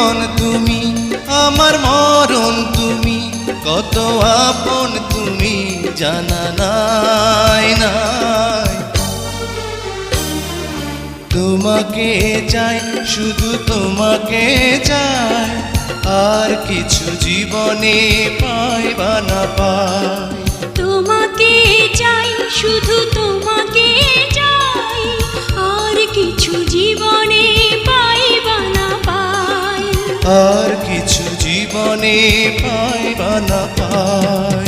জীবন তুমি, আমার মরণ তুমি, কত আপন তুমি জানা নাই নাই। তোমাকে চাই, শুধু তোমাকে চাই, আর কিছু জীবনে পাই বা না পাই। তোমাকে চাই, শুধু তোমাকে চাই, আর কিছু জীবনে পাই বা না পাই। আর কিছু জীবনে পাই বা না পাই।